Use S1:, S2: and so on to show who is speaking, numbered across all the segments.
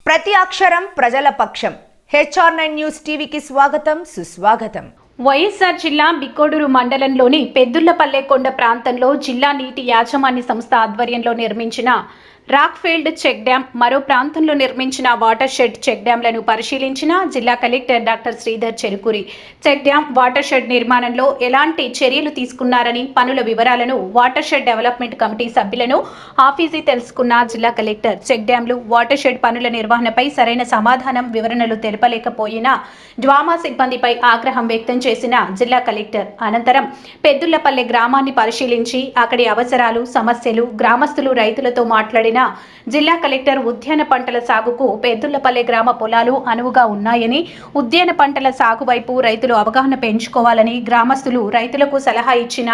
S1: ప్రతి అక్షరం ప్రజల పక్షం. HR9 న్యూస్ టీవీకి స్వాగతం, సుస్వాగతం.
S2: వైఎస్ఆర్ జిల్లా బికోడూరు మండలంలోని పెద్దుళ్లపల్లె కొండ ప్రాంతంలో జిల్లా నీటి యాజమాన్య సంస్థ ఆధ్వర్యంలో నిర్మించిన రాక్ఫీల్డ్ చెక్ డ్యాం, మరో ప్రాంతంలో నిర్మించిన వాటర్ షెడ్ చెక్ డ్యాంలను పరిశీలించిన జిల్లా collector doctor Sridhar Cherukuri. Check dam, watershed నిర్మాణంలో ఎలాంటి చర్యలు తీసుకున్నారని, పనుల వివరాలను వాటర్ షెడ్ డెవలప్మెంట్ కమిటీ సభ్యులను ఆఫీసీ తెలుసుకున్న జిల్లా కలెక్టర్ చెక్ డ్యాంలు, వాటర్ షెడ్ పనుల నిర్వహణపై సరైన సమాధానం, వివరణలు తెలపలేకపోయినా డ్వామా సిబ్బందిపై ఆగ్రహం వ్యక్తం చేసిన జిల్లా కలెక్టర్ అనంతరం పెద్దుళ్లపల్లె గ్రామాన్ని పరిశీలించి అక్కడి అవసరాలు, సమస్యలు, గ్రామస్తులు, రైతులతో మాట్లాడిన జిల్లా కలెక్టర్ ఉద్యాన పంటల సాగుకు పెద్దుళ్లపల్లె గ్రామ పొలాలు అనువుగా ఉన్నాయని, ఉద్యాన పంటల సాగు వైపు రైతులు అవగాహన పెంచుకోవాలని గ్రామస్తులు రైతులకు సలహా ఇచ్చిన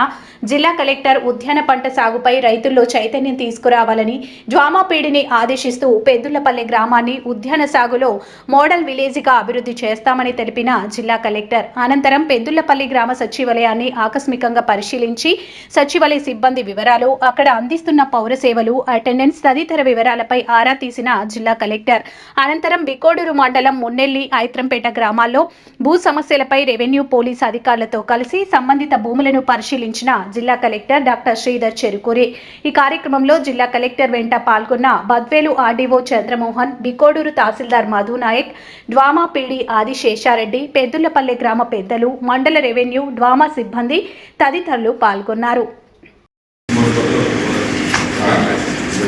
S2: జిల్లా కలెక్టర్ ఉద్యాన పంట సాగుపై రైతుల్లో చైతన్యం తీసుకురావాలని డ్వామా పీడిని ఆదేశిస్తూ పెద్దుళ్లపల్లె గ్రామాన్ని ఉద్యాన సాగులో మోడల్ విలేజ్గా అభివృద్ధి చేస్తామని తెలిపిన జిల్లా కలెక్టర్ అనంతరం పెద్దుళ్లపల్లి గ్రామ సచివాలయాన్ని ఆకస్మికంగా పరిశీలించి సచివాలయ సిబ్బంది వివరాలు, అక్కడ అందిస్తున్న పౌర సేవలు, అటెండెన్స్ తదితర వివరాలపై ఆరా తీసిన జిల్లా కలెక్టర్ అనంతరం బికోడూరు మండలం మున్నెల్లి, ఐత్రంపేట గ్రామాల్లో భూ సమస్యలపై రెవెన్యూ, పోలీస్ అధికారులతో కలిసి సంబంధిత భూములను పరిశీలించిన జిల్లా కలెక్టర్ డాక్టర్ శ్రీధర్ చెరుకూరి. ఈ కార్యక్రమంలో జిల్లా కలెక్టర్ వెంట పాల్గొన్న బద్వేలు ఆర్డీఓ చంద్రమోహన్, బికోడూరు తహసీల్దార్ మధునాయక్, డ్వామా పీడి ఆదిశేషారెడ్డి, పెద్దుళ్లపల్లె గ్రామ పెద్దలు, మండల రెవెన్యూ, డ్వామా సిబ్బంది తదితరులు పాల్గొన్నారు.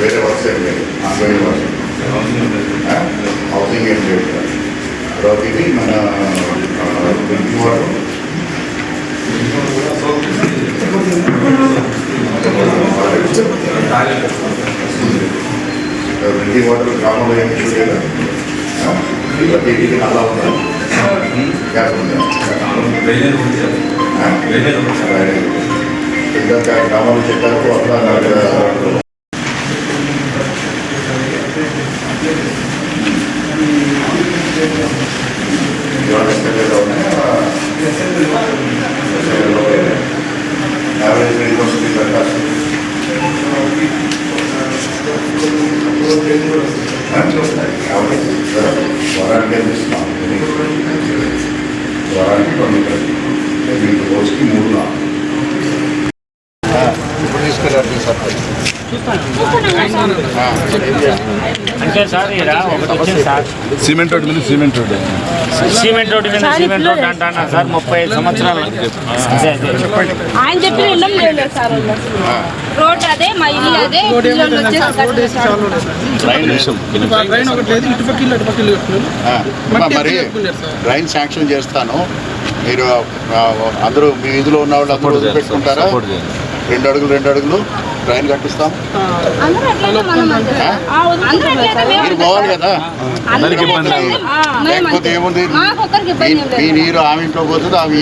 S3: వేరే వర్క్స్ ఏం లేదు, వేరే వర్క్స్ హౌసింగ్ ఏం లేదు. తర్వాత ఇది మన డ్రింకింగ్ వాటర్, డ్రింకింగ్ వాటర్ గ్రామంలో ఏం ఇష్యూ లేదా? ప్రతి ఇంటికి నల్లా ఉందా? గ్యాస్ ఉందా? ఇంకా గ్రామంలో చెప్పారు అట్లా యావరేజ్ యూనివర్సిటీ దరఖాస్తు వారానికి అందిస్తున్నాం. వారానికి 9 మీకు రోజుకి 3 ఇప్పుడు తీసుకెళ్ళారు సార్.
S4: అంటే సార్ సిమెంట్ రోడ్డు మీద సిమెంట్ రోడ్డు అంటున్నా సార్. 35 సంవత్సరాలు
S5: ఆయన చెప్పిన ఇల్లు లేదు సార్. రోడ్ అదే, మా ఇల్లు అదే.
S3: మరి డ్రైన్ శాంక్షన్ చేస్తాను, మీరు అందరూ మీ వీధిలో ఉన్న వాళ్ళు అందరూ పెట్టుకుంటారా? 2 అడుగులు డ్రైన్ కట్టిస్తాం. మీరు పోవాలి కదా, లేకపోతే ఏముంది, మీ నీరు ఆమె ఇంట్లో పోతుంది, ఆమె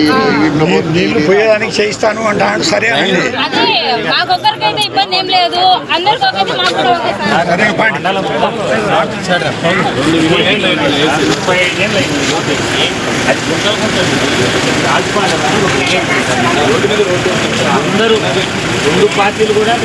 S3: ఇంట్లో పోతుంది. నీళ్ళు పోయేదానికి చేయిస్తాను అంటాను. సరే
S5: మాకొక్కరికైతే ఇబ్బంది ఏం లేదు,
S4: అందరూ 2 పార్టీలు కూడా